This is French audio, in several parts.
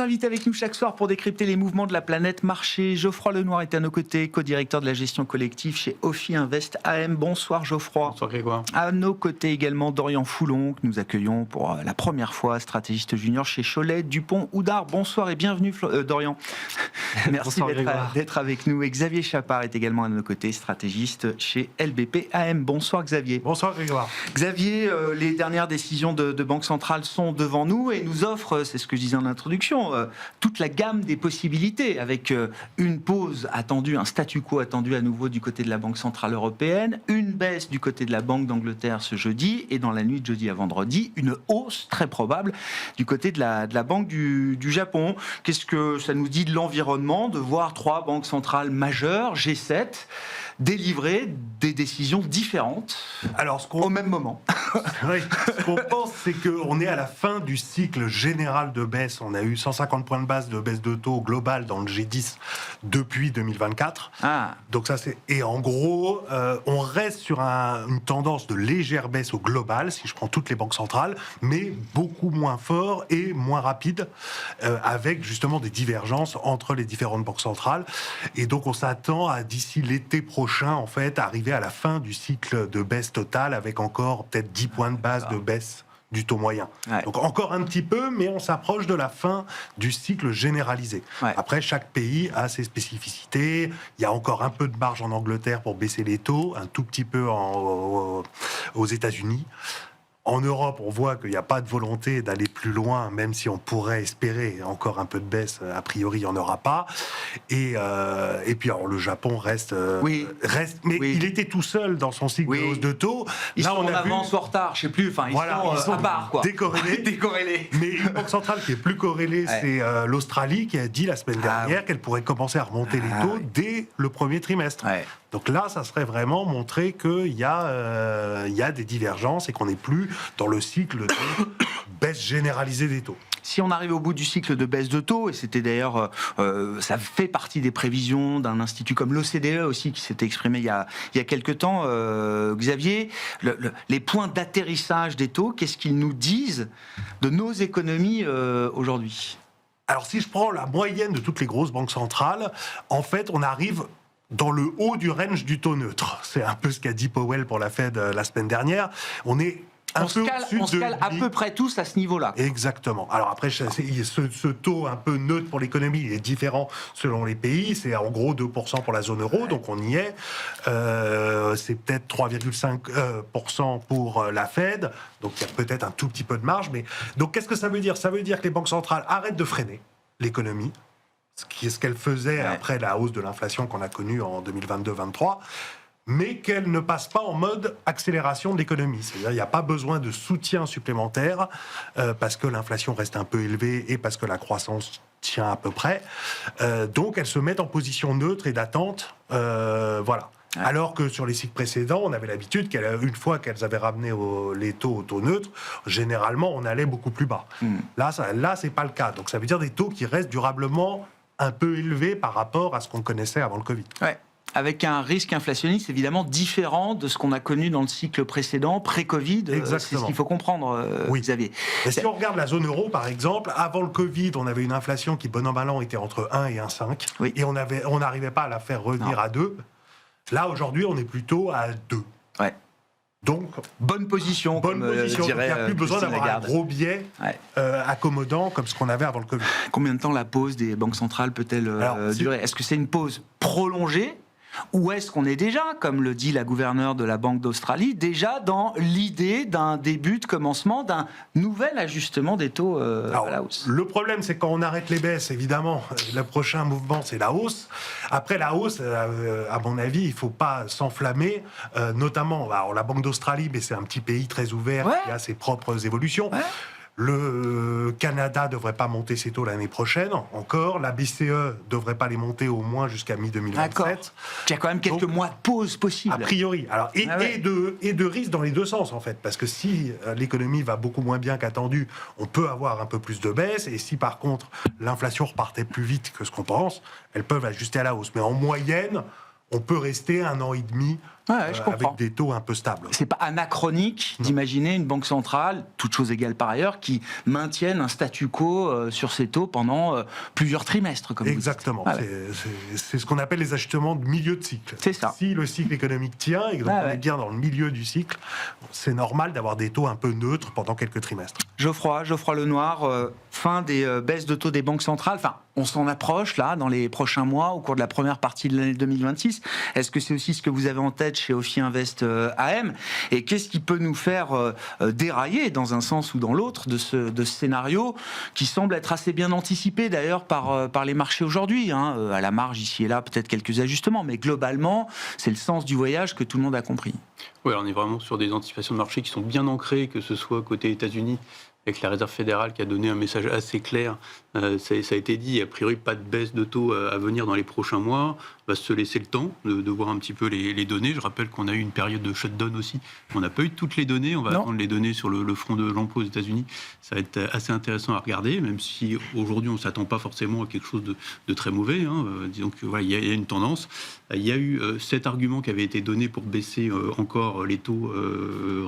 invité avec nous chaque soir pour décrypter les mouvements de la planète marché. Geoffroy Lenoir est à nos côtés, co-directeur de la gestion collective chez Ophi Invest AM. Bonsoir Geoffroy. Bonsoir Grégoire. À nos côtés également Dorian Foulon, que nous accueillons pour la première fois, stratégiste junior chez Cholet Dupont Oudard. Bonsoir et bienvenue Dorian. Merci d'être avec nous. Et Xavier Chapard est également à nos côtés, stratégiste chez LBP AM. Bonsoir Xavier. Bonsoir Grégoire. Xavier, les dernières décisions de Banque Centrale sont devant nous et nous offrent, c'est ce que je disais en introduction, toute la gamme des possibilités, avec une pause attendue, un statu quo attendu à nouveau du côté de la Banque Centrale Européenne, une baisse du côté de la Banque d'Angleterre ce jeudi, et dans la nuit de jeudi à vendredi, une hausse très probable du côté de la Banque du Japon. Qu'est-ce que ça nous dit de l'environnement de voir trois banques centrales majeures, G7, délivrer des décisions différentes au même moment? Oui, ce qu'on pense, c'est qu'on est à la fin du cycle général de baisse. On a eu 150 points de base de baisse de taux global dans le G10 depuis 2024. Donc ça, et en gros, on reste sur une tendance de légère baisse au global, si je prends toutes les banques centrales, mais beaucoup moins fort et moins rapide, avec justement des divergences entre les différentes banques centrales. Et donc on s'attend à, d'ici l'été prochain, en fait, arriver à la fin du cycle de baisse totale avec encore peut-être 10 points de base de baisse du taux moyen. Ouais. Donc encore un petit peu, mais on s'approche de la fin du cycle généralisé. Ouais. Après, chaque pays a ses spécificités. Il y a encore un peu de marge en Angleterre pour baisser les taux, un tout petit peu aux États-Unis. En Europe, on voit qu'il n'y a pas de volonté d'aller plus loin, même si on pourrait espérer encore un peu de baisse. A priori, il n'y en aura pas. Et puis, alors, le Japon reste. Mais il était tout seul dans son cycle de hausse de taux. Ils sont en avance ou en retard, je ne sais plus. Enfin, ils sont à part, quoi. Décorrélés. Mais une banque centrale qui est plus corrélée, c'est l'Australie, qui a dit la semaine dernière qu'elle pourrait commencer à remonter les taux dès le premier trimestre. Donc là, ça serait vraiment montrer qu'il y a des divergences et qu'on n'est plus dans le cycle de baisse généralisée des taux. Si on arrive au bout du cycle de baisse de taux, et c'était d'ailleurs, ça fait partie des prévisions d'un institut comme l'OCDE aussi, qui s'était exprimé il y a quelques temps, Xavier, les points d'atterrissage des taux, qu'est-ce qu'ils nous disent de nos économies aujourd'hui ? Alors si je prends la moyenne de toutes les grosses banques centrales, en fait, on arrive dans le haut du range du taux neutre. C'est un peu ce qu'a dit Powell pour la Fed la semaine dernière. On se cale à peu près tous à ce niveau-là. Exactement. Alors après, ce taux un peu neutre pour l'économie, il est différent selon les pays. C'est en gros 2% pour la zone euro, donc on y est. C'est peut-être 3,5% pour la Fed, donc il y a peut-être un tout petit peu de marge. Mais donc qu'est-ce que ça veut dire ? Ça veut dire que les banques centrales arrêtent de freiner l'économie, ce qu'elle faisait après la hausse de l'inflation qu'on a connue en 2022-23, mais qu'elle ne passe pas en mode accélération de l'économie. C'est-à-dire qu'il n'y a pas besoin de soutien supplémentaire parce que l'inflation reste un peu élevée et parce que la croissance tient à peu près. Donc elles se mettent en position neutre et d'attente. Voilà. Alors que sur les cycles précédents, on avait l'habitude qu'une fois qu'elles avaient ramené les taux au taux neutre, généralement on allait beaucoup plus bas. Là, c'est pas le cas. Donc ça veut dire des taux qui restent durablement un peu élevé par rapport à ce qu'on connaissait avant le Covid. Ouais. Avec un risque inflationniste évidemment différent de ce qu'on a connu dans le cycle précédent, pré-Covid. C'est ce qu'il faut comprendre, Xavier. Et si on regarde la zone euro, par exemple, avant le Covid, on avait une inflation qui, bon an, mal an, était entre 1 et 1,5. Et on n'arrivait pas à la faire revenir à 2. Là, aujourd'hui, on est plutôt à 2. Ouais. Donc, bonne position. Donc, il n'y a plus besoin d'avoir un gros biais accommodant comme ce qu'on avait avant le Covid. Combien de temps la pause des banques centrales peut-elle durer ? Est-ce que c'est une pause prolongée ? Ou est-ce qu'on est déjà, comme le dit la gouverneure de la Banque d'Australie, déjà dans l'idée d'un début de commencement d'un nouvel ajustement des taux à la hausse ? Le problème, c'est quand on arrête les baisses, évidemment, le prochain mouvement, c'est la hausse. Après la hausse, à mon avis, il ne faut pas s'enflammer, notamment, alors, la Banque d'Australie, mais c'est un petit pays très ouvert qui a ses propres évolutions. Le Canada ne devrait pas monter ses taux l'année prochaine, encore. La BCE ne devrait pas les monter au moins jusqu'à mi-2027. D'accord. Il y a quand même quelques mois de pause possible. A priori. Alors, et de risques dans les deux sens, en fait. Parce que si l'économie va beaucoup moins bien qu'attendu, on peut avoir un peu plus de baisse. Et si, par contre, l'inflation repartait plus vite que ce qu'on pense, elles peuvent ajuster à la hausse. Mais en moyenne, on peut rester 1 an et demi avec des taux un peu stables. C'est pas anachronique d'imaginer une banque centrale, toutes choses égales par ailleurs, qui maintienne un statu quo sur ces taux pendant plusieurs trimestres. Comme exactement. C'est ce qu'on appelle les ajustements de milieu de cycle. C'est ça. Si le cycle économique tient et que on est bien dans le milieu du cycle, c'est normal d'avoir des taux un peu neutres pendant quelques trimestres. Geoffroy Lenoir, fin des baisses de taux des banques centrales. Enfin, on s'en approche là dans les prochains mois au cours de la première partie de l'année 2026. Est-ce que c'est aussi ce que vous avez en tête chez Ophi Invest AM? Et qu'est-ce qui peut nous faire dérailler dans un sens ou dans l'autre de ce scénario qui semble être assez bien anticipé d'ailleurs par les marchés aujourd'hui, hein, à la marge ici et là peut-être quelques ajustements, mais globalement c'est le sens du voyage que tout le monde a compris. Oui, on est vraiment sur des anticipations de marché qui sont bien ancrées, que ce soit côté États-Unis avec la Réserve fédérale qui a donné un message assez clair. Ça a été dit, a priori pas de baisse de taux à venir dans les prochains mois. On va se laisser le temps de voir un petit peu les données. Je rappelle qu'on a eu une période de shutdown aussi. On n'a pas eu toutes les données. On va attendre les données sur le front de l'emploi aux États-Unis. Ça va être assez intéressant à regarder, même si aujourd'hui on ne s'attend pas forcément à quelque chose de très mauvais. Hein. Disons que voilà, il y a une tendance. Il y a eu 7 arguments qui avaient été donnés pour baisser encore les taux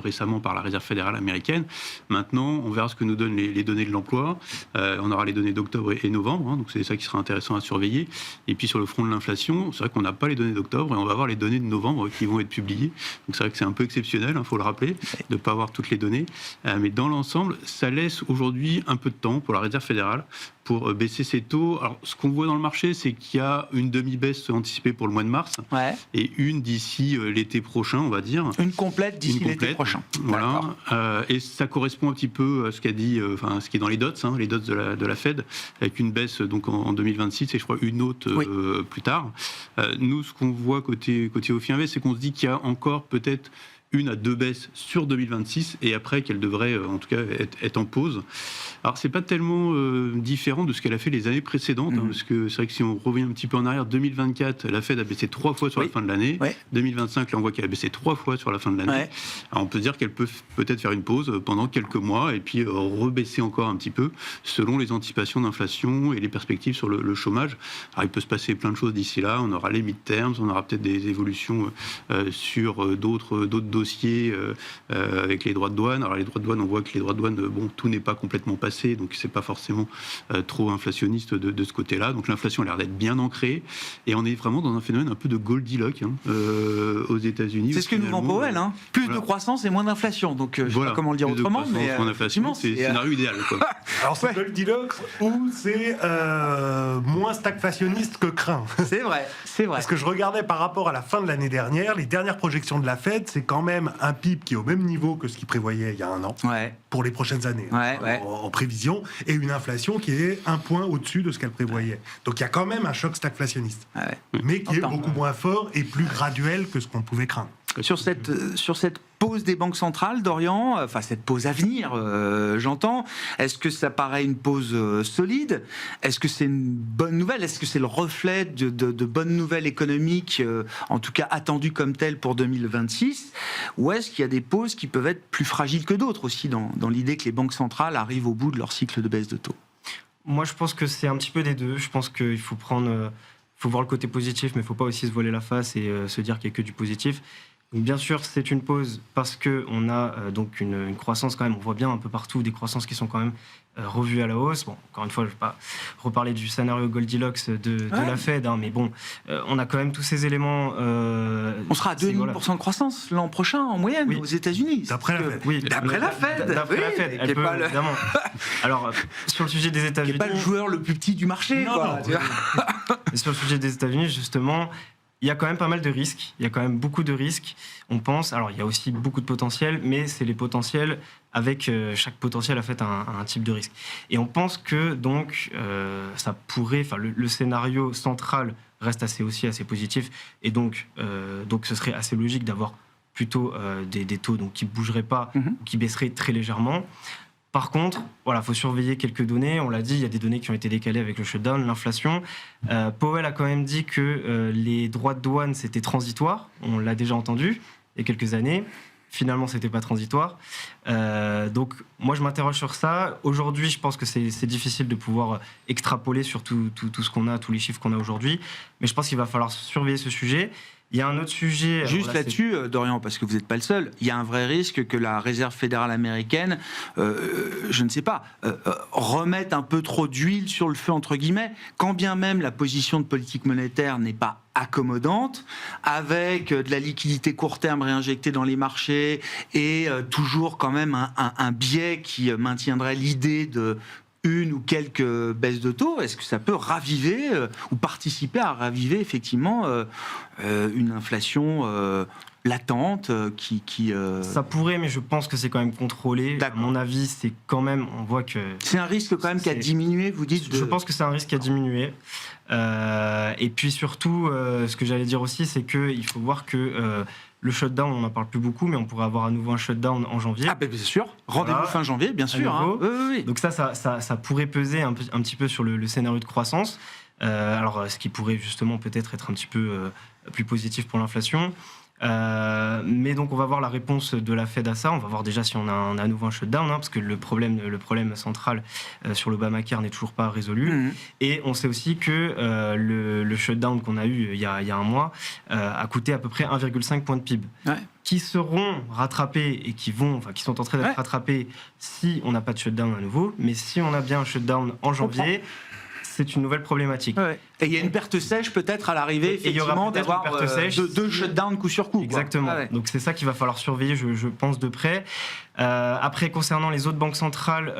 récemment par la Réserve fédérale américaine. Maintenant, on verra ce que nous donnent les données de l'emploi. On aura les données d'octobre et novembre, hein, donc c'est ça qui sera intéressant à surveiller. Et puis sur le front de l'inflation, c'est vrai qu'on n'a pas les données d'octobre et on va avoir les données de novembre qui vont être publiées. Donc c'est vrai que c'est un peu exceptionnel, il faut le rappeler, de ne pas avoir toutes les données. Mais dans l'ensemble, ça laisse aujourd'hui un peu de temps pour la Réserve fédérale pour baisser ses taux. Alors, ce qu'on voit dans le marché, c'est qu'il y a une demi-baisse anticipée pour le mois de mars et une d'ici l'été prochain, on va dire. Une complète d'ici l'été prochain. Voilà. Et ça correspond un petit peu à ce qu'a dit, ce qui est dans les dots, les dots de la Fed, avec une baisse donc en 2026 et je crois une autre plus tard. Nous, ce qu'on voit côté Ophi Invest, c'est qu'on se dit qu'il y a encore peut-être 1 à 2 baisses sur 2026 et après qu'elle devrait en tout cas être en pause. Alors c'est pas tellement différent de ce qu'elle a fait les années précédentes, hein, parce que c'est vrai que si on revient un petit peu en arrière, 2024, la Fed a baissé 3 fois sur la fin de l'année. 2025, là on voit qu'elle a baissé 3 fois sur la fin de l'année. Alors on peut se dire qu'elle peut peut-être faire une pause pendant quelques mois et puis rebaisser encore un petit peu selon les anticipations d'inflation et les perspectives sur le chômage. Alors il peut se passer plein de choses d'ici là. On aura les midterms, on aura peut-être des évolutions sur d'autres dossiers avec les droits de douane. Alors les droits de douane, on voit que les droits de douane, tout n'est pas complètement passé, donc c'est pas forcément trop inflationniste de ce côté-là. Donc l'inflation a l'air d'être bien ancrée et on est vraiment dans un phénomène un peu de Goldilocks aux États-Unis. C'est ce que nous vend Powell, hein. Plus de croissance et moins d'inflation. Donc je sais pas comment le dire autrement, mais c'est le scénario idéal, quoi. Alors c'est Goldilocks ou c'est moins stagflationniste que craint. C'est vrai. Parce que je regardais par rapport à la fin de l'année dernière, les dernières projections de la Fed, c'est quand même un PIB qui est au même niveau que ce qu'il prévoyait il y a un an pour les prochaines années en prévision, et une inflation qui est 1 point au-dessus de ce qu'elle prévoyait. Donc il y a quand même un choc stagflationniste, mais qui est beaucoup moins fort et plus graduel que ce qu'on pouvait craindre. Sur cette pause des banques centrales, Dorian, enfin cette pause à venir, j'entends, est-ce que ça paraît une pause solide? Est-ce que c'est une bonne nouvelle? Est-ce que c'est le reflet de bonnes nouvelles économiques, en tout cas attendues comme telles pour 2026? Ou est-ce qu'il y a des pauses qui peuvent être plus fragiles que d'autres aussi dans l'idée que les banques centrales arrivent au bout de leur cycle de baisse de taux? Moi, je pense que c'est un petit peu des deux. Je pense qu'il faut voir le côté positif, mais il ne faut pas aussi se voiler la face et se dire qu'il n'y a que du positif. Donc, bien sûr, c'est une pause parce qu'on a donc une croissance quand même, on voit bien un peu partout des croissances qui sont quand même revues à la hausse. Bon, encore une fois, je ne vais pas reparler du scénario Goldilocks de la Fed, hein, mais bon, on a quand même tous ces éléments. On sera à 2,5% de croissance l'an prochain en moyenne aux États-Unis. D'après la Fed. D'après la Fed. D'après la Fed, elle peut, évidemment. Alors, sur le sujet des États-Unis... Qui n'est pas le joueur le plus petit du marché. Sur le sujet des États-Unis, justement... Il y a quand même pas mal de risques, il y a quand même beaucoup de risques. On pense, alors il y a aussi beaucoup de potentiel, mais c'est les potentiels, avec chaque potentiel a fait un type de risque. Et on pense que donc ça pourrait, enfin le scénario central reste assez positif, et donc ce serait assez logique d'avoir plutôt des taux donc, qui ne bougeraient pas, ou qui baisseraient très légèrement. Par contre, il faut surveiller quelques données. On l'a dit, il y a des données qui ont été décalées avec le shutdown, l'inflation. Powell a quand même dit que les droits de douane, c'était transitoire. On l'a déjà entendu il y a quelques années. Finalement, ce n'était pas transitoire. Donc, moi, je m'interroge sur ça. Aujourd'hui, je pense que c'est difficile de pouvoir extrapoler sur tout ce qu'on a, tous les chiffres qu'on a aujourd'hui. Mais je pense qu'il va falloir surveiller ce sujet. Il y a un autre sujet... Juste alors là, là-dessus, Dorian, parce que vous n'êtes pas le seul, il y a un vrai risque que la Réserve fédérale américaine, je ne sais pas, remette un peu trop d'huile sur le feu, entre guillemets, quand bien même la position de politique monétaire n'est pas accommodante, avec de la liquidité court terme réinjectée dans les marchés et toujours quand même un biais qui maintiendrait l'idée de une ou quelques baisses de taux. Est-ce que ça peut raviver ou participer à raviver effectivement une inflation latente qui Ça pourrait, mais je pense que c'est quand même contrôlé. À mon avis, c'est quand même, on voit que... C'est un risque quand même qui a diminué, vous dites Je pense que c'est un risque qui a diminué. Et puis surtout, ce que j'allais dire aussi, c'est qu'il faut voir que le shutdown, on n'en parle plus beaucoup, mais on pourrait avoir à nouveau un shutdown en janvier. Ah ben bien sûr, rendez-vous fin janvier, bien sûr. Hein. Oui. Donc ça pourrait peser un petit peu sur le scénario de croissance. Alors, ce qui pourrait justement peut-être être un petit peu plus positif pour l'inflation. Mais donc on va voir la réponse de la Fed à ça. On va voir déjà si on a à nouveau un shutdown, parce que le problème central sur l'Obamacare n'est toujours pas résolu. Et on sait aussi que le shutdown qu'on a eu il y a un mois a coûté à peu près 1,5 point de PIB. Qui seront rattrapés et qui sont en train d'être rattrapés si on n'a pas de shutdown à nouveau. Mais si on a bien un shutdown en janvier, c'est une nouvelle problématique. Et il y a une perte sèche peut-être à l'arrivée, effectivement, d'avoir deux shutdowns coup sur coup. Exactement. Donc c'est ça qu'il va falloir surveiller, je pense, de près. Après, concernant les autres banques centrales,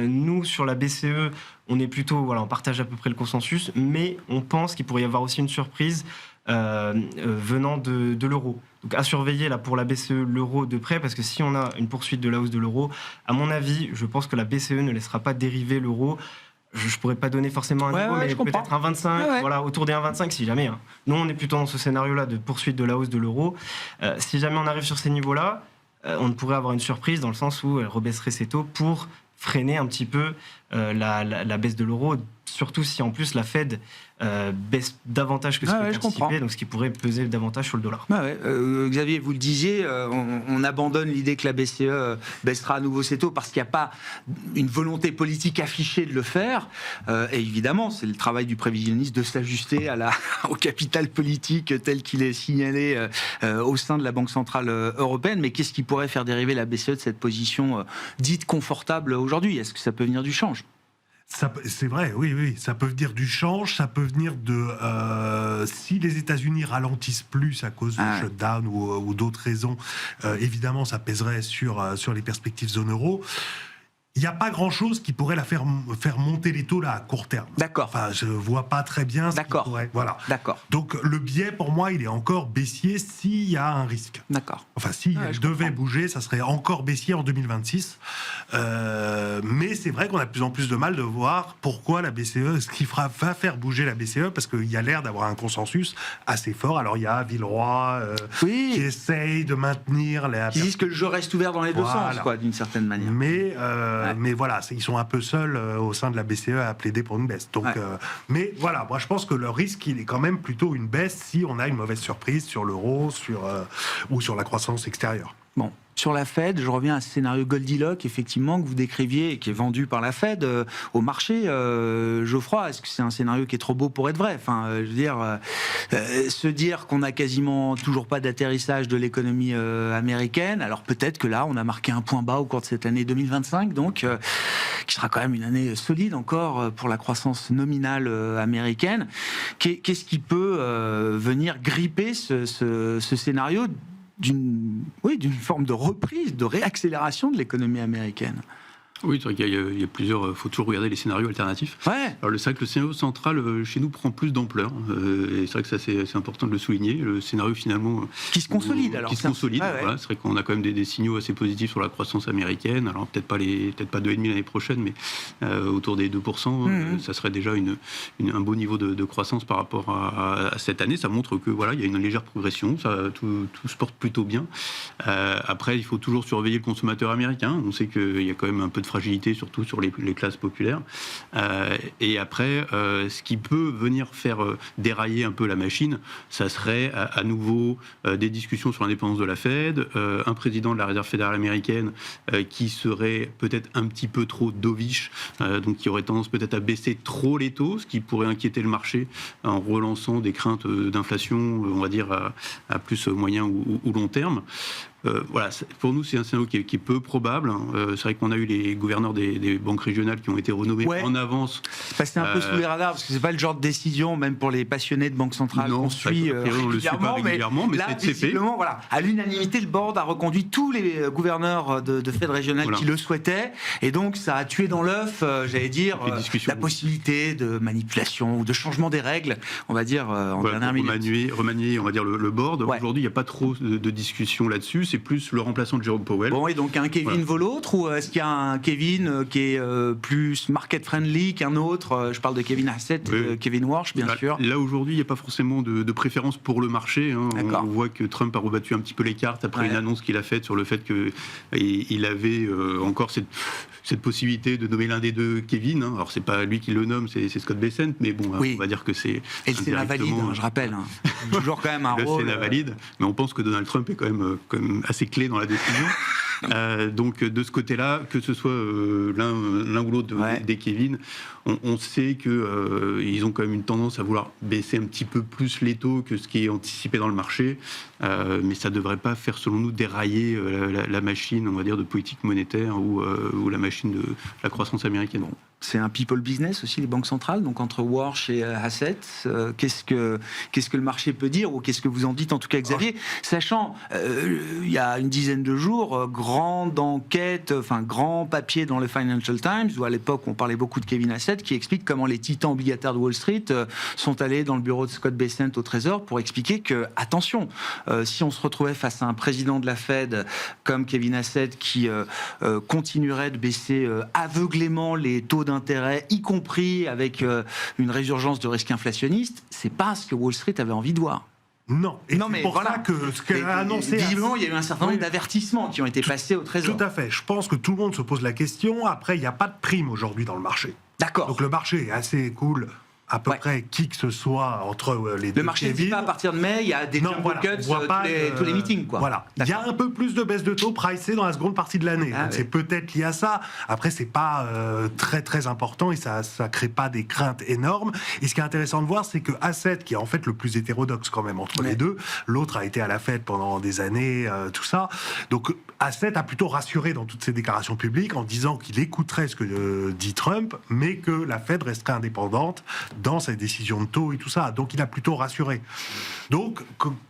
nous, sur la BCE, on est plutôt, on partage à peu près le consensus, mais on pense qu'il pourrait y avoir aussi une surprise venant de l'euro. Donc à surveiller là pour la BCE, l'euro de près, parce que si on a une poursuite de la hausse de l'euro, à mon avis, je pense que la BCE ne laissera pas dériver l'euro. Je ne pourrais pas donner forcément un niveau, mais peut-être un 25, autour des 1,25 si jamais. Nous, on est plutôt dans ce scénario-là de poursuite de la hausse de l'euro. Si jamais on arrive sur ces niveaux-là, on pourrait avoir une surprise dans le sens où elle rebaisserait ses taux pour freiner un petit peu la baisse de l'euro, surtout si en plus la Fed baisse davantage que ce qui est anticipé, donc ce qui pourrait peser davantage sur le dollar. Xavier, vous le disiez, on abandonne l'idée que la BCE baissera à nouveau ses taux parce qu'il n'y a pas une volonté politique affichée de le faire. Et évidemment, c'est le travail du prévisionniste de s'ajuster au capital politique tel qu'il est signalé au sein de la Banque Centrale Européenne. Mais qu'est-ce qui pourrait faire dériver la BCE de cette position dite confortable aujourd'hui ? Est-ce que ça peut venir du change ? C'est vrai, oui, ça peut venir du change, ça peut venir de... si les États-Unis ralentissent plus à cause du shutdown ou d'autres raisons, évidemment, ça pèserait sur les perspectives zone euro. Il n'y a pas grand-chose qui pourrait faire monter les taux là à court terme. D'accord. Enfin, je ne vois pas très bien ce qui pourrait... Voilà. D'accord. Donc, le biais, pour moi, il est encore baissier s'il y a un risque. D'accord. Enfin, s'il devait bouger, ça serait encore baissier en 2026. Mais c'est vrai qu'on a de plus en plus de mal de voir pourquoi la BCE, ce qui va faire bouger la BCE, parce qu'il y a l'air d'avoir un consensus assez fort. Alors, il y a Villeroy qui essaye de maintenir... Qui disent que le jeu reste ouvert dans les deux sens, d'une certaine manière. Mais voilà, ils sont un peu seuls au sein de la BCE à plaider pour une baisse. Donc, mais voilà, moi je pense que le risque, il est quand même plutôt une baisse si on a une mauvaise surprise sur l'euro ou sur la croissance extérieure. Bon. Sur la Fed, je reviens à ce scénario Goldilocks, effectivement, que vous décriviez et qui est vendu par la Fed au marché. Geoffroy, est-ce que c'est un scénario qui est trop beau pour être vrai ? Enfin, je veux dire, se dire qu'on n'a quasiment toujours pas d'atterrissage de l'économie américaine, alors peut-être que là, on a marqué un point bas au cours de cette année 2025, donc qui sera quand même une année solide encore pour la croissance nominale américaine. Qu'est-ce qui peut venir gripper ce scénario d'une forme de reprise, de réaccélération de l'économie américaine? Oui, c'est vrai qu'il y a plusieurs... Il faut toujours regarder les scénarios alternatifs. Alors, c'est vrai que le scénario central, chez nous, prend plus d'ampleur. Et c'est vrai que ça, c'est important de le souligner. Le scénario, finalement... Qui se consolide, alors. Qui se consolide, voilà. C'est vrai qu'on a quand même des signaux assez positifs sur la croissance américaine. Alors, peut-être pas 2,5 l'année prochaine, mais autour des 2%, ça serait déjà un beau niveau de croissance par rapport à cette année. Ça montre que, voilà, il y a une légère progression. Tout se porte plutôt bien. Après, il faut toujours surveiller le consommateur américain. On sait qu'il y a quand même un peu de fragilité, surtout sur les classes populaires. Et après, ce qui peut venir faire dérailler un peu la machine, ça serait à nouveau des discussions sur l'indépendance de la Fed, un président de la Réserve fédérale américaine qui serait peut-être un petit peu trop dovish, donc qui aurait tendance peut-être à baisser trop les taux, ce qui pourrait inquiéter le marché en relançant des craintes d'inflation, on va dire, à plus moyen ou long terme. Voilà, pour nous, c'est un scénario qui est peu probable. C'est vrai qu'on a eu les gouverneurs des banques régionales qui ont été renommés en avance. C'est un peu sous les radars, parce que c'est pas le genre de décision, même pour les passionnés de banque centrale, qu'on suit régulièrement, mais là, c'est fait. Voilà, à l'unanimité, le board a reconduit tous les gouverneurs de Fed régionales qui le souhaitaient, et donc ça a tué dans l'œuf, j'allais dire, la possibilité de manipulation ou de changement des règles, on va dire, en dernière minute. Remanier, on va dire, le board. Aujourd'hui, il n'y a pas trop de discussion là-dessus. C'est plus le remplaçant de Jérôme Powell. Bon, et donc un Kevin vaut l'autre, ou est-ce qu'il y a un Kevin qui est plus market-friendly qu'un autre? Je parle de Kevin Hassett et de Kevin Warsh, bien sûr. Là, aujourd'hui, il n'y a pas forcément de préférence pour le marché. On voit que Trump a rebattu un petit peu les cartes après une annonce qu'il a faite sur le fait qu'il avait encore cette possibilité de nommer l'un des deux Kevin. Alors, c'est pas lui qui le nomme, c'est Scott Bessent, mais bon, on va dire que c'est... Et le Sénat valide, je rappelle. Toujours quand même un rôle... Le Sénat valide, mais on pense que Donald Trump est quand même assez clé dans la décision. Donc de ce côté-là, que ce soit l'un ou l'autre des Kevin, on sait qu'ils ont quand même une tendance à vouloir baisser un petit peu plus les taux que ce qui est anticipé dans le marché, mais ça ne devrait pas faire, selon nous, dérailler la machine, on va dire, de politique monétaire ou la machine de la croissance américaine. Bon. C'est un people business aussi, les banques centrales, donc entre Warsh et Hassett, qu'est-ce que le marché peut dire, ou qu'est-ce que vous en dites en tout cas, Xavier, sachant, il y a une dizaine de jours, grande enquête, grand papier dans le Financial Times, où à l'époque on parlait beaucoup de Kevin Hassett, qui explique comment les titans obligataires de Wall Street sont allés dans le bureau de Scott Bessent au Trésor pour expliquer que, attention, si on se retrouvait face à un président de la Fed comme Kevin Hassett qui continuerait de baisser aveuglément les taux d'intérêt, y compris avec une résurgence de risque inflationniste, c'est pas ce que Wall Street avait envie de voir. Non, et c'est pour ça que ce qu'elle a annoncé... Visiblement, il y a eu un certain nombre d'avertissements qui ont été passés au Trésor. Tout à fait. Je pense que tout le monde se pose la question. Après, il n'y a pas de prime aujourd'hui dans le marché. D'accord. Donc le marché est assez cool. À peu près qui que ce soit entre les deux. Le marché ne dit pas à partir de mai, il y a des jumbo cuts tous les meetings. Voilà. Il y a un peu plus de baisse de taux pricée dans la seconde partie de l'année. C'est peut-être lié à ça. Après, c'est pas très très important et ça crée pas des craintes énormes. Et ce qui est intéressant de voir, c'est que Hassett, qui est en fait le plus hétérodoxe quand même entre les deux, l'autre a été à la Fed pendant des années, tout ça. Donc Hassett a plutôt rassuré dans toutes ses déclarations publiques en disant qu'il écouterait ce que dit Trump, mais que la Fed resterait indépendante dans ses décisions de taux et tout ça. Donc il a plutôt rassuré. Donc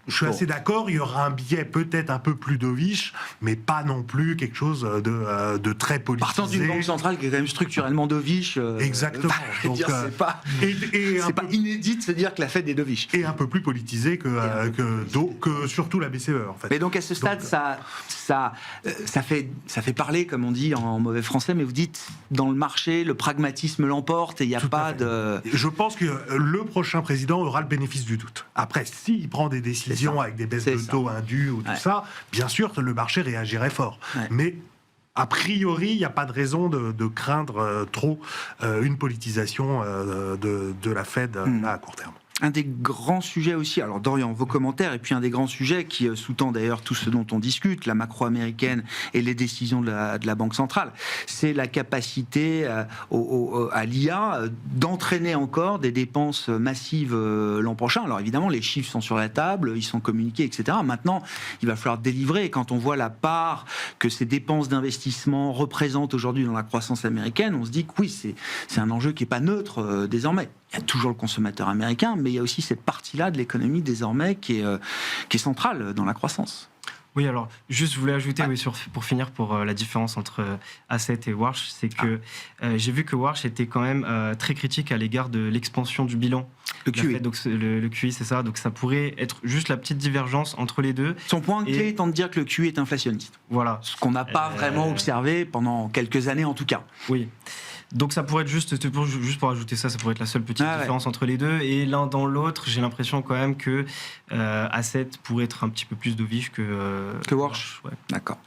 je suis assez d'accord, il y aura un biais peut-être un peu plus dovish, mais pas non plus quelque chose de très politisé. Partant d'une banque centrale qui est quand même structurellement dovish. Exactement. Donc c'est pas inédit de se dire que la Fed est dovish. Et un peu plus politisé que surtout la BCE en fait. Mais donc à ce stade, ça fait parler, comme on dit en mauvais français, mais vous dites dans le marché, le pragmatisme l'emporte et il n'y a pas de... Je pense que le prochain président aura le bénéfice du doute. Après, s'il prend des décisions avec des baisses de taux indues ou tout ça, bien sûr, le marché réagirait fort. Mais a priori, il n'y a pas de raison de craindre trop une politisation de la Fed là, à court terme. Un des grands sujets aussi, alors Dorian, vos commentaires, et puis un des grands sujets qui sous-tend d'ailleurs tout ce dont on discute, la macro américaine et les décisions de la Banque centrale, c'est la capacité à l'IA d'entraîner encore des dépenses massives l'an prochain. Alors évidemment, les chiffres sont sur la table, ils sont communiqués, etc. Maintenant, il va falloir délivrer, et quand on voit la part que ces dépenses d'investissement représentent aujourd'hui dans la croissance américaine, on se dit que oui, c'est un enjeu qui n'est pas neutre désormais. Il y a toujours le consommateur américain, mais il y a aussi cette partie-là de l'économie désormais qui est centrale dans la croissance. Oui, alors, juste, je voulais ajouter, pour finir, pour la différence entre Hassett et Warsh, c'est que j'ai vu que Warsh était quand même très critique à l'égard de l'expansion du bilan. Le QE. Donc, le QE, c'est ça. Donc, ça pourrait être juste la petite divergence entre les deux. Son point clé étant de dire que le QE est inflationniste. Voilà. Ce qu'on n'a pas vraiment observé pendant quelques années, en tout cas. Oui. Donc ça pourrait être juste pour ajouter ça pourrait être la seule petite différence entre les deux. Et l'un dans l'autre, j'ai l'impression quand même que Hassett pourrait être un petit peu plus dovish que Warsh. Ouais. D'accord.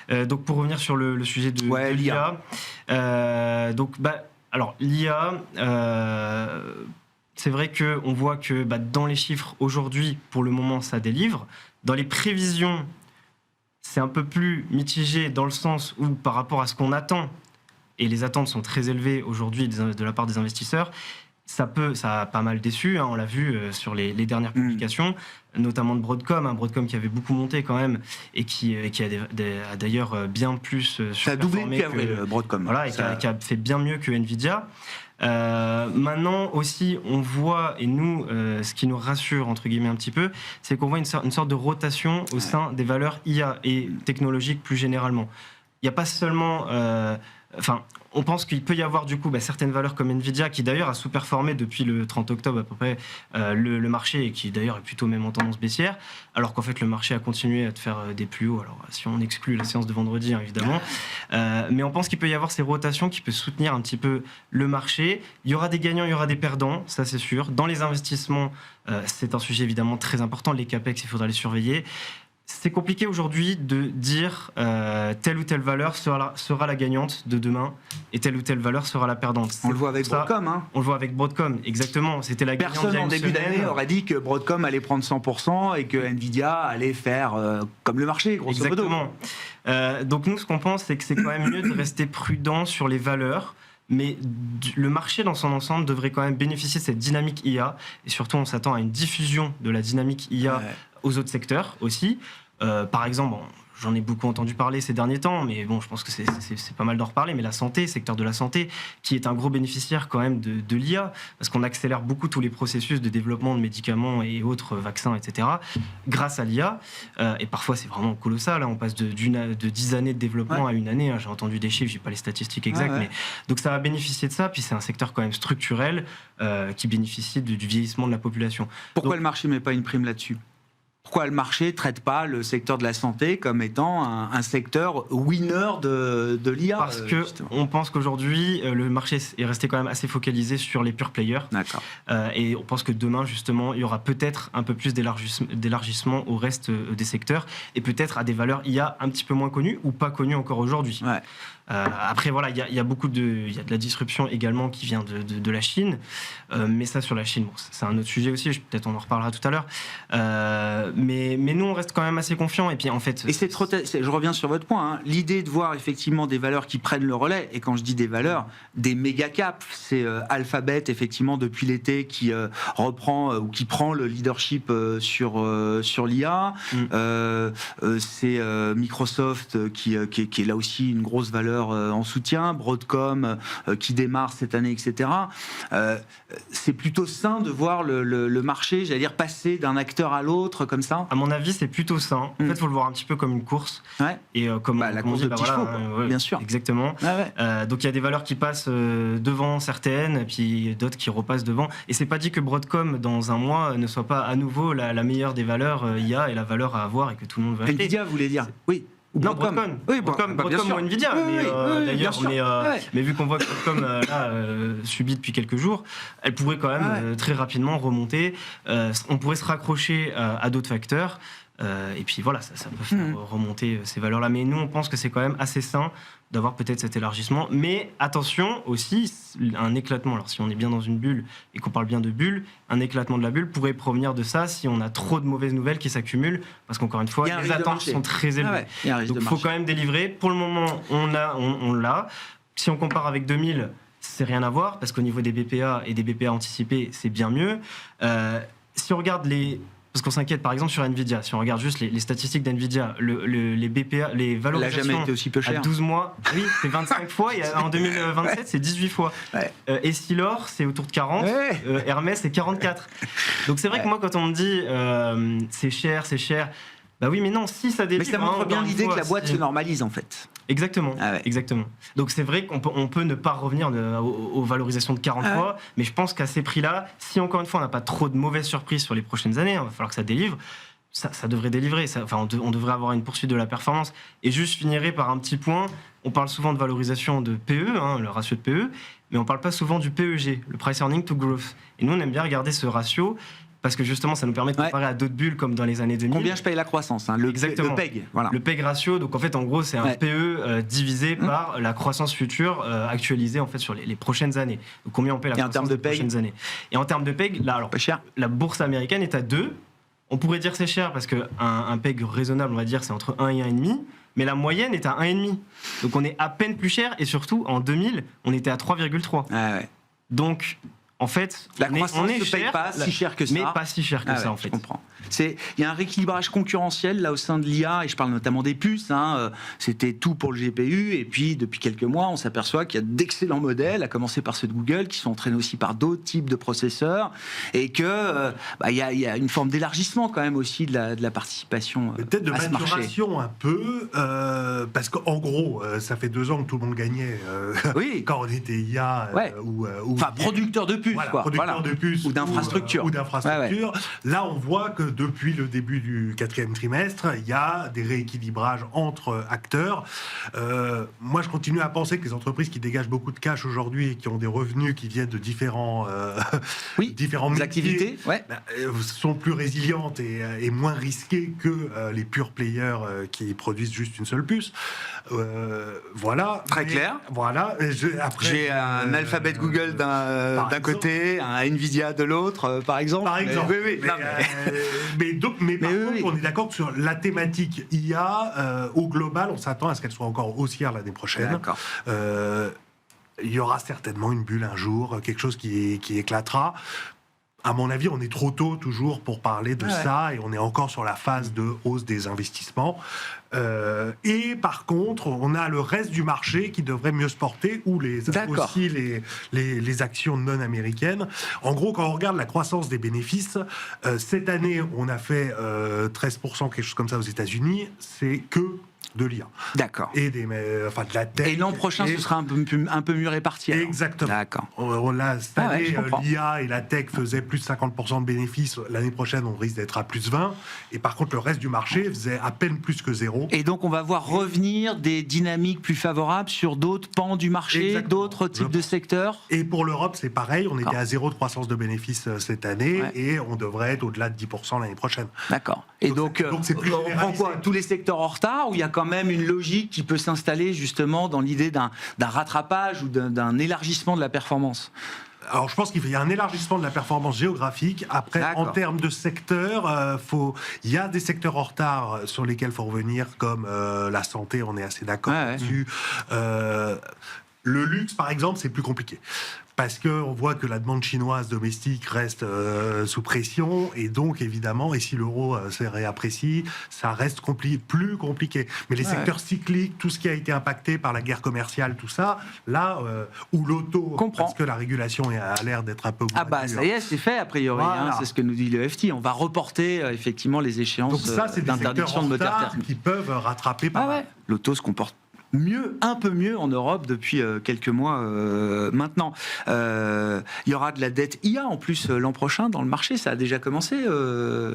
Donc pour revenir sur le sujet de l'IA, alors l'IA, c'est vrai qu'on voit que dans les chiffres aujourd'hui, pour le moment, ça délivre. Dans les prévisions, c'est un peu plus mitigé dans le sens où par rapport à ce qu'on attend, et les attentes sont très élevées aujourd'hui de la part des investisseurs, ça a pas mal déçu, on l'a vu sur les dernières publications, notamment de Broadcom, Broadcom qui avait beaucoup monté quand même, et qui a d'ailleurs bien plus ça a doublé depuis avril, Broadcom. Voilà, et qui a fait bien mieux que Nvidia. Maintenant aussi, on voit, et nous, ce qui nous rassure, entre guillemets, un petit peu, c'est qu'on voit une sorte de rotation au sein des valeurs IA et technologiques plus généralement. Il n'y a pas seulement... on pense qu'il peut y avoir du coup certaines valeurs comme Nvidia qui d'ailleurs a sous-performé depuis le 30 octobre à peu près le marché et qui d'ailleurs est plutôt même en tendance baissière, alors qu'en fait le marché a continué à faire des plus hauts, alors si on exclut la séance de vendredi évidemment, mais on pense qu'il peut y avoir ces rotations qui peuvent soutenir un petit peu le marché. Il y aura des gagnants, il y aura des perdants, ça c'est sûr. Dans les investissements, c'est un sujet évidemment très important, les capex, il faudra les surveiller. C'est compliqué aujourd'hui de dire telle ou telle valeur sera la gagnante de demain et telle ou telle valeur sera la perdante. On le voit avec Broadcom. On le voit avec Broadcom, exactement. C'était la gagnante. Personne en début d'année aurait dit que Broadcom allait prendre 100% et que Nvidia allait faire comme le marché, grosso modo. Exactement. Donc nous, ce qu'on pense, c'est que c'est quand même mieux de rester prudent sur les valeurs. Mais le marché dans son ensemble devrait quand même bénéficier de cette dynamique IA. Et surtout, on s'attend à une diffusion de la dynamique IA aux autres secteurs aussi. Par exemple, j'en ai beaucoup entendu parler ces derniers temps, mais bon, je pense que c'est pas mal d'en reparler. Mais la santé, secteur de la santé, qui est un gros bénéficiaire quand même de l'IA, parce qu'on accélère beaucoup tous les processus de développement de médicaments et autres vaccins, etc., grâce à l'IA. Et parfois, c'est vraiment colossal. On passe de 10 années de développement à une année. J'ai entendu des chiffres, j'ai pas les statistiques exactes, mais donc ça va bénéficier de ça. Puis c'est un secteur quand même structurel qui bénéficie du vieillissement de la population. Pourquoi le marché met pas une prime là-dessus ? Pourquoi le marché ne traite pas le secteur de la santé comme étant un secteur winner de l'IA ? Parce qu'on pense qu'aujourd'hui, le marché est resté quand même assez focalisé sur les pure players. D'accord. Et on pense que demain, justement, il y aura peut-être un peu plus d'élargissement au reste des secteurs et peut-être à des valeurs IA un petit peu moins connues ou pas connues encore aujourd'hui. Ouais. Après, voilà, il y a de la disruption également qui vient de la Chine. Mais ça, sur la Chine, c'est un autre sujet aussi. Peut-être on en reparlera tout à l'heure. Mais nous, on reste quand même assez confiants. Et puis, en fait, je reviens sur votre point. L'idée de voir effectivement des valeurs qui prennent le relais. Et quand je dis des valeurs, des méga caps, c'est Alphabet effectivement depuis l'été qui reprend ou qui prend le leadership sur l'IA. C'est Microsoft qui est là aussi une grosse valeur en soutien, Broadcom qui démarre cette année, etc. C'est plutôt sain de voir le marché, j'allais dire, passer d'un acteur à l'autre comme ça. À mon avis, c'est plutôt sain. En fait, il faut le voir un petit peu comme une course. Et comme la course de petits chevaux, bien sûr. Exactement. Donc il y a des valeurs qui passent devant certaines, et puis d'autres qui repassent devant. Et c'est pas dit que Broadcom, dans un mois, ne soit pas à nouveau la meilleure des valeurs IA et la valeur à avoir et que tout le monde va acheter. Nvidia, vous voulez dire ? Oui. Non, Broadcom. Broadcom ou Nvidia, mais vu qu'on voit que Broadcom subit depuis quelques jours, elle pourrait quand même très rapidement remonter. On pourrait se raccrocher à d'autres facteurs. Et puis voilà, ça peut faire remonter ces valeurs-là. Mais nous, on pense que c'est quand même assez sain d'avoir peut-être cet élargissement. Mais attention aussi, un éclatement. Alors si on est bien dans une bulle et qu'on parle bien de bulle, un éclatement de la bulle pourrait provenir de ça si on a trop de mauvaises nouvelles qui s'accumulent. Parce qu'encore une fois, les attentes sont très élevées. Donc il faut quand même délivrer. Pour le moment, on l'a. Si on compare avec 2000, c'est rien à voir. Parce qu'au niveau des BPA et des BPA anticipés, c'est bien mieux. Si on regarde parce qu'on s'inquiète par exemple sur Nvidia, si on regarde juste les statistiques d'Nvidia, les BPA, les valorisations elle n'a jamais été aussi peu cher. À 12 mois, oui, c'est 25 fois, et en 2027 c'est 18 fois. Essilor c'est autour de 40, Hermès c'est 44. Donc c'est vrai que moi quand on me dit c'est cher, bah oui mais non, si ça délivre... Mais ça montre bien l'idée que la boîte se normalise en fait. Exactement, exactement. Donc c'est vrai qu'on peut ne pas revenir aux valorisations de 40 fois, mais je pense qu'à ces prix-là, si encore une fois on n'a pas trop de mauvaises surprises sur les prochaines années, il va falloir que ça délivre, ça devrait délivrer, on devrait avoir une poursuite de la performance. Et juste je finirai par un petit point, on parle souvent de valorisation de PE, le ratio de PE, mais on ne parle pas souvent du PEG, le Price Earning to Growth. Et nous on aime bien regarder ce ratio, parce que justement, ça nous permet de comparer à d'autres bulles comme dans les années 2000. Combien je paye la croissance, hein, le PEG. Voilà. Le PEG ratio, donc en fait, en gros, c'est un PE divisé par la croissance future actualisée en fait sur les prochaines années. Donc, combien on paye la croissance des prochaines années. Et en termes de PEG, là, alors, pas cher. La bourse américaine est à 2. On pourrait dire que c'est cher parce qu'un PEG raisonnable, on va dire, c'est entre 1 et 1,5. Mais la moyenne est à 1,5. Donc on est à peine plus cher. Et surtout, en 2000, on était à 3,3. Donc, en fait, la croissance ne paye pas si cher que ça. Mais pas si cher que ça, en fait. Je comprends. Il y a un rééquilibrage concurrentiel là au sein de l'IA, et je parle notamment des puces. C'était tout pour le GPU, et puis depuis quelques mois, on s'aperçoit qu'il y a d'excellents modèles, à commencer par ceux de Google, qui sont entraînés aussi par d'autres types de processeurs, et que y a une forme d'élargissement quand même aussi de la participation peut-être de maturation un peu, parce qu'en gros, ça fait 2 ans que tout le monde gagnait quand on était IA enfin producteur de puces, producteur de puces ou d'infrastructures. Là, on voit que depuis le début du 4e trimestre, il y a des rééquilibrages entre acteurs. Moi, je continue à penser que les entreprises qui dégagent beaucoup de cash aujourd'hui et qui ont des revenus qui viennent de différents métiers, activités, sont plus résilientes et moins risquées que les pure players qui produisent juste une seule puce. Voilà. Très clair. Voilà. Après, j'ai un Alphabet Google d'un côté, un Nvidia de l'autre, par exemple. Mais par contre, on est d'accord que sur la thématique IA, au global, on s'attend à ce qu'elle soit encore haussière l'année prochaine. Il y aura certainement une bulle un jour, quelque chose qui éclatera. À mon avis, on est trop tôt toujours pour parler de ça, et on est encore sur la phase de hausse des investissements. Et par contre, on a le reste du marché qui devrait mieux se porter, ou aussi les actions non américaines. En gros, quand on regarde la croissance des bénéfices, cette année, on a fait 13%, quelque chose comme ça aux États-Unis. C'est que de l'IA. D'accord. Et de la tech. Et l'an prochain, ce sera un peu mieux réparti. Alors. Exactement. D'accord. Cette année, l'IA et la tech faisaient plus de 50% de bénéfices. L'année prochaine, on risque d'être à plus de 20%. Et par contre, le reste du marché faisait à peine plus que 0. Et donc, on va voir revenir des dynamiques plus favorables sur d'autres pans du marché, d'autres types de secteurs. Et pour l'Europe, c'est pareil. On était à 0 de croissance de bénéfices cette année, et on devrait être au-delà de 10% l'année prochaine. D'accord. Et donc c'est plus on prend quoi, tous les secteurs en retard, ou il y a quand même une logique qui peut s'installer justement dans l'idée d'un rattrapage ou d'un élargissement de la performance? Alors, je pense qu'il y a un élargissement de la performance géographique. Après, en termes de secteurs, il y a des secteurs en retard sur lesquels il faut revenir, comme la santé, on est assez d'accord là-dessus. Le luxe, par exemple, c'est plus compliqué. Parce qu'on voit que la demande chinoise domestique reste sous pression, et donc évidemment, et si l'euro se réapprécie, ça reste plus compliqué. Mais les secteurs cycliques, tout ce qui a été impacté par la guerre commerciale, tout ça, là, ou l'auto, parce que la régulation a l'air d'être un peu... ça y est, c'est fait a priori, c'est ce que nous dit le FT. On va reporter effectivement les échéances d'interdiction de moteurs thermiques. Qui peuvent rattraper pas mal. L'auto se comporte un peu mieux en Europe depuis quelques mois maintenant. Il y aura de la dette IA en plus l'an prochain dans le marché, ça a déjà commencé,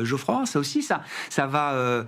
Geoffroy, ça aussi, ça va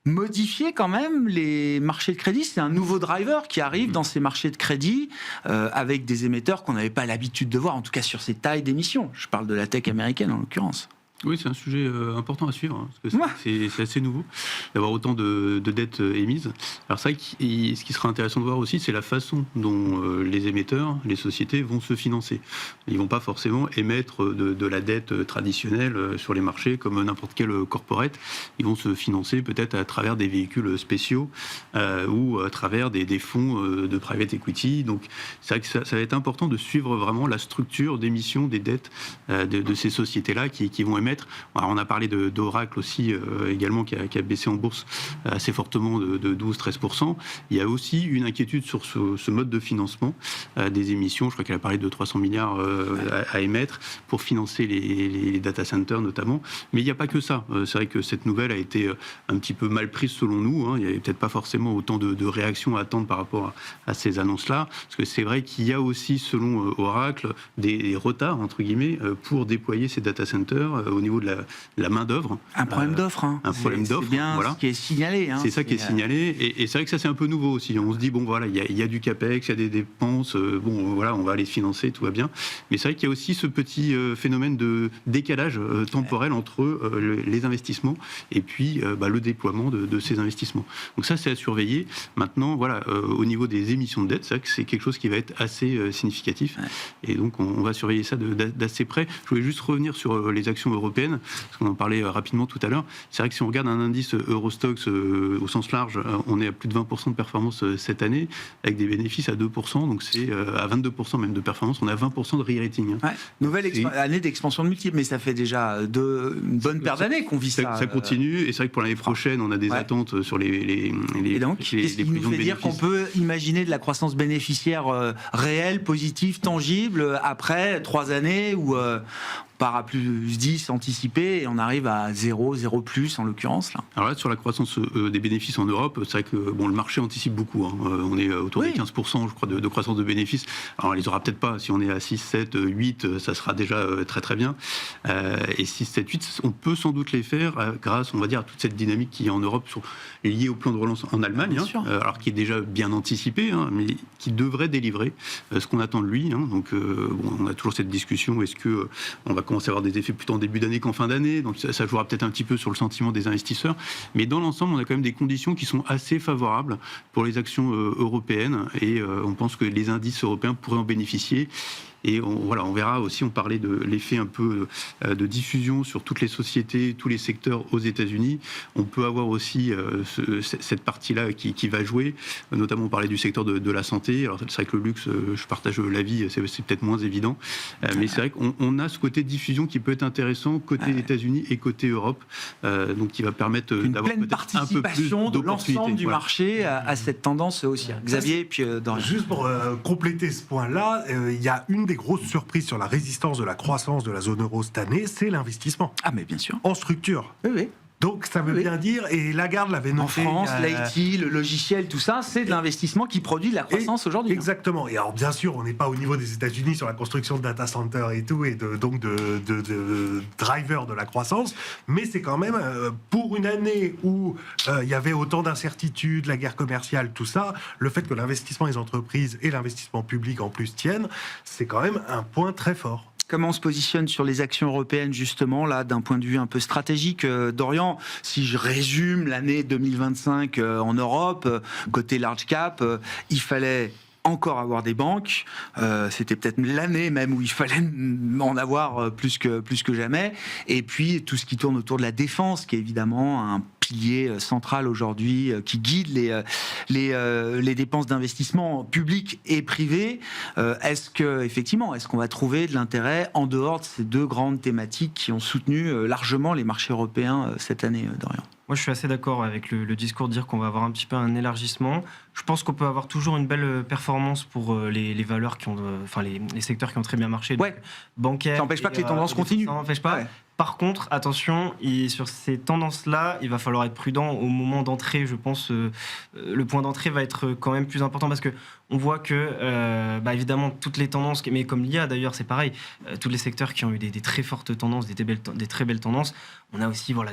modifier quand même les marchés de crédit. C'est un nouveau driver qui arrive dans ces marchés de crédit avec des émetteurs qu'on n'avait pas l'habitude de voir, en tout cas sur ces tailles d'émissions. Je parle de la tech américaine en l'occurrence. Oui, c'est un sujet important à suivre, parce que c'est assez nouveau d'avoir autant de dettes émises. Alors ça, ce qui sera intéressant de voir aussi, c'est la façon dont les émetteurs, les sociétés vont se financer. Ils ne vont pas forcément émettre de la dette traditionnelle sur les marchés comme n'importe quel corporate. Ils vont se financer peut-être à travers des véhicules spéciaux ou à travers des fonds de private equity. Donc c'est vrai que ça va être important de suivre vraiment la structure d'émission des dettes de ces sociétés-là qui vont émettre. Alors, on a parlé d'Oracle aussi également qui a baissé en bourse assez fortement de 12-13%. Il y a aussi une inquiétude sur ce mode de financement des émissions. Je crois qu'elle a parlé de 300 milliards à émettre pour financer les data centers notamment. Mais il n'y a pas que ça. C'est vrai que cette nouvelle a été un petit peu mal prise selon nous. Il n'y avait peut-être pas forcément autant de réactions à attendre par rapport à ces annonces-là. Parce que c'est vrai qu'il y a aussi, selon Oracle, des retards, entre guillemets, pour déployer ces data centers au au niveau de la main-d'œuvre. Un problème d'offre. Un problème d'offre. C'est bien ce qui est signalé. C'est ça qui est signalé. Et c'est vrai que ça, c'est un peu nouveau aussi. On se dit, bon, voilà, il y a du CAPEX, il y a des dépenses, bon, voilà, on va les financer, tout va bien. Mais c'est vrai qu'il y a aussi ce petit phénomène de décalage temporel entre les investissements et puis le déploiement de ces investissements. Donc ça, c'est à surveiller. Maintenant, voilà, au niveau des émissions de dette, c'est vrai que c'est quelque chose qui va être assez significatif. Et donc, on va surveiller ça d'assez près. Je voulais juste revenir sur les actions européennes, parce qu'on en parlait rapidement tout à l'heure. C'est vrai que si on regarde un indice Eurostoxx au sens large, on est à plus de 20% de performance cette année, avec des bénéfices à 2%, donc c'est à 22% même de performance, on a 20% de re-rating. Nouvelle année d'expansion de multiples, mais ça fait déjà une bonne paire d'années qu'on vit ça. Ça continue, et c'est vrai que pour l'année prochaine, on a des attentes sur les et donc, qu'est-ce qui nous fait dire qu'on peut imaginer de la croissance bénéficiaire réelle, positive, tangible, après 3 années où part à plus 10 anticipé et on arrive à 0 plus en l'occurrence là. Alors là, sur la croissance des bénéfices en Europe, c'est vrai que le marché anticipe beaucoup. On est autour des 15%, je crois, de croissance de bénéfices. Alors on les aura peut-être pas. Si on est à 6, 7, 8, ça sera déjà très très bien. Et 6, 7, 8, on peut sans doute les faire grâce, on va dire, à toute cette dynamique qui est en Europe liée au plan de relance en Allemagne, alors qui est déjà bien anticipé, mais qui devrait délivrer ce qu'on attend de lui. Donc on a toujours cette discussion, est-ce que on va commencer à avoir des effets plutôt en début d'année qu'en fin d'année, donc ça jouera peut-être un petit peu sur le sentiment des investisseurs, mais dans l'ensemble, on a quand même des conditions qui sont assez favorables pour les actions européennes, et on pense que les indices européens pourraient en bénéficier. Et on verra aussi, on parlait de l'effet un peu de diffusion sur toutes les sociétés, tous les secteurs aux États-Unis. On peut avoir aussi cette partie-là qui va jouer. Notamment, on parlait du secteur de la santé. Alors, c'est vrai que le luxe, je partage l'avis, c'est peut-être moins évident. Mais c'est vrai qu'on a ce côté de diffusion qui peut être intéressant côté États-Unis et côté Europe. Donc, qui va permettre d'avoir peut-être un peu plus de l'ensemble du marché à cette tendance haussière. Xavier, puis Dorian. Juste pour compléter ce point-là, il y a une des grosses surprises sur la résistance de la croissance de la zone euro cette année, c'est l'investissement. Ah, mais bien sûr. En structure. Oui. Donc ça veut bien dire, et Lagarde l'avait noté... En France, l'IT, le logiciel, tout ça, c'est de l'investissement qui produit de la croissance aujourd'hui. Exactement. Et alors bien sûr, on n'est pas au niveau des États-Unis sur la construction de data centers et tout, et donc de drivers de la croissance, mais c'est quand même, pour une année où il y avait autant d'incertitudes, la guerre commerciale, tout ça, le fait que l'investissement des entreprises et l'investissement public en plus tiennent, c'est quand même un point très fort. Comment on se positionne sur les actions européennes, justement, là, d'un point de vue un peu stratégique, Dorian? Si je résume l'année 2025 en Europe, côté large cap, il fallait encore avoir des banques. C'était peut-être l'année même où il fallait en avoir plus que jamais. Et puis, tout ce qui tourne autour de la défense, qui est évidemment un pilier central aujourd'hui, qui guide les dépenses d'investissement publics et privés. Est-ce qu'on va trouver de l'intérêt en dehors de ces deux grandes thématiques qui ont soutenu largement les marchés européens cette année, Dorian? Moi, je suis assez d'accord avec le discours de dire qu'on va avoir un petit peu un élargissement. Je pense qu'on peut avoir toujours une belle performance pour les valeurs qui ont, les secteurs qui ont très bien marché. Donc, bancaire. Ça n'empêche pas que les tendances continuent. Ça n'empêche pas. Ouais. Par contre, attention, sur ces tendances-là, il va falloir être prudent au moment d'entrée. Je pense le point d'entrée va être quand même plus important parce que on voit que, évidemment, toutes les tendances, mais comme l'IA d'ailleurs, c'est pareil, tous les secteurs qui ont eu des très fortes tendances, des très belles tendances, on a aussi, au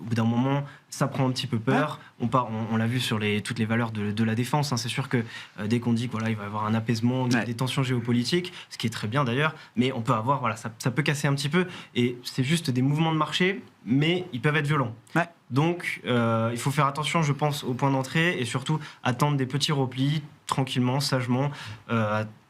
bout d'un moment, ça prend un petit peu peur. On l'a vu sur toutes les valeurs de la défense. C'est sûr que dès qu'on dit qu'il va y avoir un apaisement des tensions géopolitiques, ce qui est très bien d'ailleurs, mais on peut avoir, ça peut casser un petit peu. Et c'est juste des mouvements de marché, mais ils peuvent être violents. Ouais. Donc, il faut faire attention, je pense, au point d'entrée et surtout attendre des petits replis tranquillement, sagement,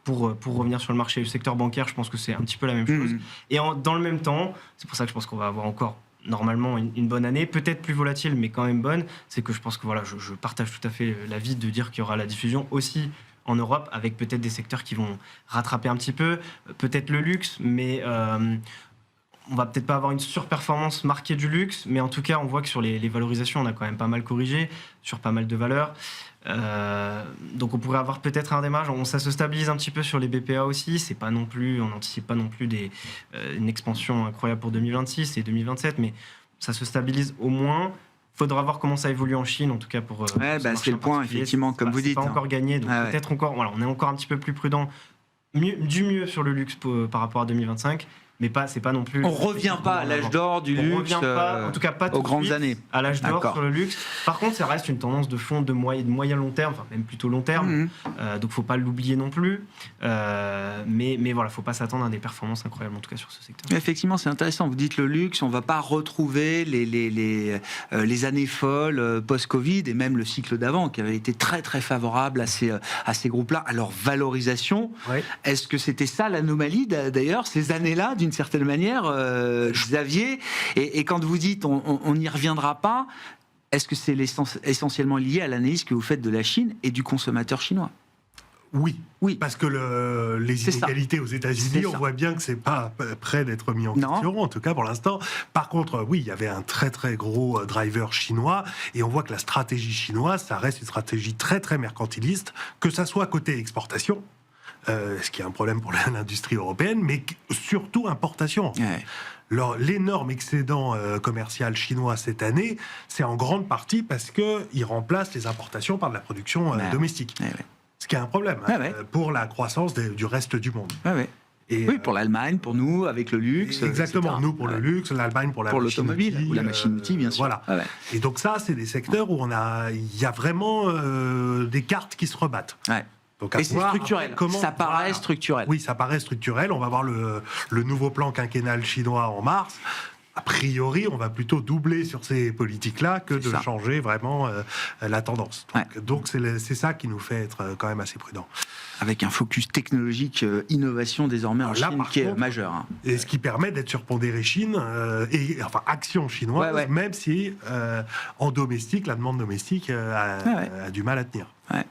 pour revenir sur le marché. Le secteur bancaire, je pense que c'est un petit peu la même chose. Et dans le même temps, c'est pour ça que je pense qu'on va avoir encore normalement une bonne année, peut-être plus volatile, mais quand même bonne. C'est que je pense que je partage tout à fait l'avis de dire qu'il y aura la diffusion aussi en Europe, avec peut-être des secteurs qui vont rattraper un petit peu, peut-être le luxe, mais on va peut-être pas avoir une surperformance marquée du luxe, mais en tout cas, on voit que sur les valorisations, on a quand même pas mal corrigé sur pas mal de valeurs. Donc on pourrait avoir peut-être un démarrage. Ça se stabilise un petit peu sur les BPA aussi. C'est pas non plus, on n'anticipe pas non plus une expansion incroyable pour 2026 et 2027, mais ça se stabilise au moins. Faudra voir comment ça évolue en Chine, en tout cas pour. C'est le point, effectivement, comme vous dites. C'est pas encore gagné, donc peut-être encore. On est encore un petit peu plus prudent, mieux sur le luxe par rapport à 2025. mais c'est pas non plus. On revient pas à l'âge d'or du luxe. On revient pas, en tout cas pas aux grandes années. À l'âge d'or D'accord. sur le luxe. Par contre, ça reste une tendance de fond de moyen long terme, enfin même plutôt long terme. Donc faut pas l'oublier non plus. Mais voilà, faut pas s'attendre à des performances incroyables en tout cas sur ce secteur. Effectivement, c'est intéressant. Vous dites le luxe, on va pas retrouver les années folles post-Covid et même le cycle d'avant qui avait été très très favorable à ces groupes-là, à leur valorisation. Ouais. Est-ce que c'était ça l'anomalie d'ailleurs, ces années-là, d'une certaine manière, Xavier, et quand vous dites on n'y reviendra pas, est-ce que c'est essentiellement lié à l'analyse que vous faites de la Chine et du consommateur chinois ? Oui, Oui. Parce que les C'est inégalités aux États-Unis, on voit bien que c'est pas prêt d'être mis en question, en tout cas pour l'instant. Par contre, oui, il y avait un très très gros driver chinois, et on voit que la stratégie chinoise, ça reste une stratégie très très mercantiliste, que ça soit côté exportation, ce qui est un problème pour l'industrie européenne, mais surtout importation. Ouais. L'énorme excédent commercial chinois cette année, c'est en grande partie parce qu'ils remplacent les importations par de la production domestique. Ouais. Ce qui est un problème pour la croissance du reste du monde. Ouais. Et, oui, pour l'Allemagne, pour nous, avec le luxe. Exactement, etc. nous pour le luxe, l'Allemagne pour l'automobile ou la machine-outil, bien sûr. Voilà. Ouais. Et donc ça, c'est des secteurs où il y a vraiment des cartes qui se rebattent. Ouais. Donc et c'est structurel. Ça paraît structurel. Oui, ça paraît structurel. On va voir le nouveau plan quinquennal chinois en mars. A priori, on va plutôt doubler sur ces politiques-là que de changer vraiment la tendance. Donc c'est ça qui nous fait être quand même assez prudent. Avec un focus technologique, innovation désormais en Chine qui est majeur. Hein. Et ce qui permet d'être sur pondéré Chine, enfin action chinoise, même si en domestique, la demande domestique a du mal à tenir. Ouais.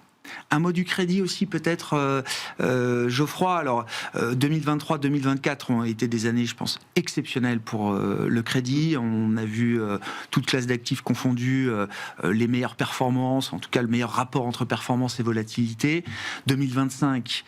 Un mot du crédit aussi peut-être, Geoffroy. Alors 2023-2024 ont été des années, je pense, exceptionnelles pour le crédit. On a vu toute classe d'actifs confondus, les meilleures performances, en tout cas le meilleur rapport entre performance et volatilité. 2025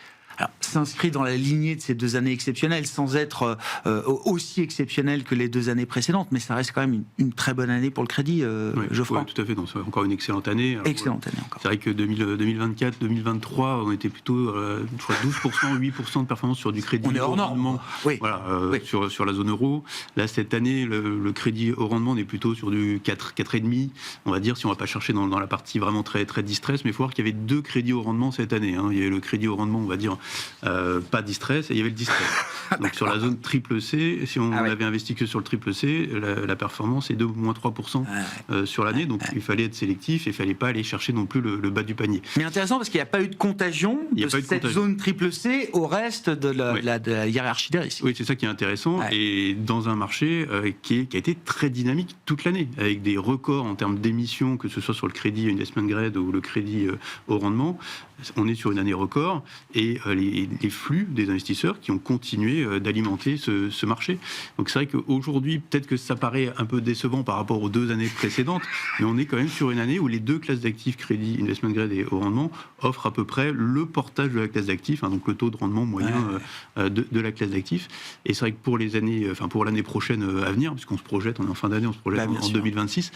s'inscrit dans la lignée de ces 2 années exceptionnelles, sans être aussi exceptionnelle que les 2 années précédentes, mais ça reste quand même une très bonne année pour le crédit, Geoffroy. Oui, tout à fait. Donc, c'est encore une excellente année. Alors, excellente année encore. C'est vrai que 2024-2023, on était plutôt, je crois, 12%, 8% de performance sur du crédit. On est hors norme. Voilà, sur la zone euro. Là, cette année, le crédit au rendement, on est plutôt sur du 4,5, on va dire, si on ne va pas chercher dans la partie vraiment très, très distress, mais il faut voir qu'il y avait 2 crédits au rendement cette année. Il y avait le crédit au rendement, on va dire, pas distress, et il y avait le distress. Donc sur la zone triple C, si on n'avait investi que sur le triple C, la performance est de moins 3% sur l'année. Donc il fallait être sélectif et il ne fallait pas aller chercher non plus le bas du panier. Mais intéressant parce qu'il n'y a pas eu de contagion de cette zone triple C au reste de la hiérarchie des risques. Oui, c'est ça qui est intéressant. Et dans un marché qui a été très dynamique toute l'année, avec des records en termes d'émissions, que ce soit sur le crédit investment grade ou le crédit au rendement, on est sur une année record et les flux des investisseurs qui ont continué d'alimenter ce marché. Donc c'est vrai qu'aujourd'hui, peut-être que ça paraît un peu décevant par rapport aux 2 années précédentes, mais on est quand même sur une année où les 2 classes d'actifs, crédit, investment grade et au rendement, offrent à peu près le portage de la classe d'actifs, donc le taux de rendement moyen de la classe d'actifs. Et c'est vrai que pour les années, pour l'année prochaine à venir, puisqu'on se projette, on est en fin d'année, on se projette en 2026.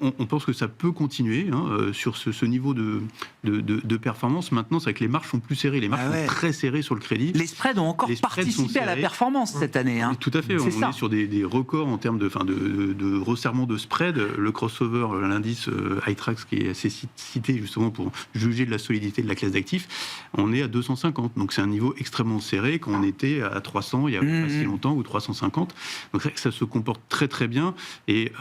On pense que ça peut continuer sur ce niveau de performance. Maintenant, c'est vrai que les marges sont plus serrées. Les marges sont très serrées sur le crédit. Les spreads ont encore participé à la performance cette année. Hein. Tout à fait. On est sur des records en termes de resserrement de spread. Le crossover, l'indice iTraxx, qui est assez cité justement pour juger de la solidité de la classe d'actifs, on est à 250. Donc c'est un niveau extrêmement serré quand on était à 300 il y a pas si longtemps, ou 350. Donc c'est vrai que ça se comporte très très bien. Et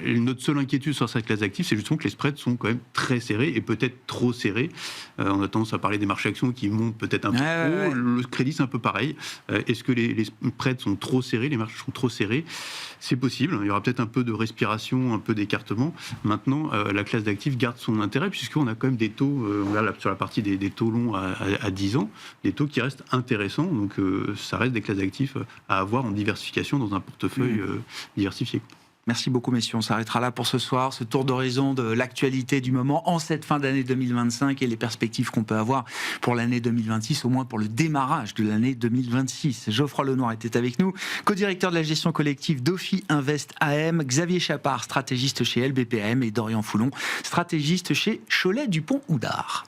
notre seule inquiétude sur cette classe d'actifs, c'est justement que les spreads sont quand même très serrés et peut-être trop serrés. On a tendance à parler des marchés actions qui montent peut-être un peu trop. Le crédit, c'est un peu pareil. Est-ce que les spreads sont trop serrés, les marges sont trop serrées? C'est possible. Il y aura peut-être un peu de respiration, un peu d'écartement. Maintenant, la classe d'actifs garde son intérêt puisqu'on a quand même des taux, sur la partie des taux longs à 10 ans, des taux qui restent intéressants. Donc, ça reste des classes d'actifs à avoir en diversification dans un portefeuille diversifié. Merci beaucoup, messieurs. On s'arrêtera là pour ce soir. Ce tour d'horizon de l'actualité du moment en cette fin d'année 2025 et les perspectives qu'on peut avoir pour l'année 2026, au moins pour le démarrage de l'année 2026. Geoffroy Lenoir était avec nous, co-directeur de la gestion collective d'Ophi Invest AM, Xavier Chapard, stratégiste chez LBPM, et Dorian Foulon, stratégiste chez Cholet Dupont Oudard.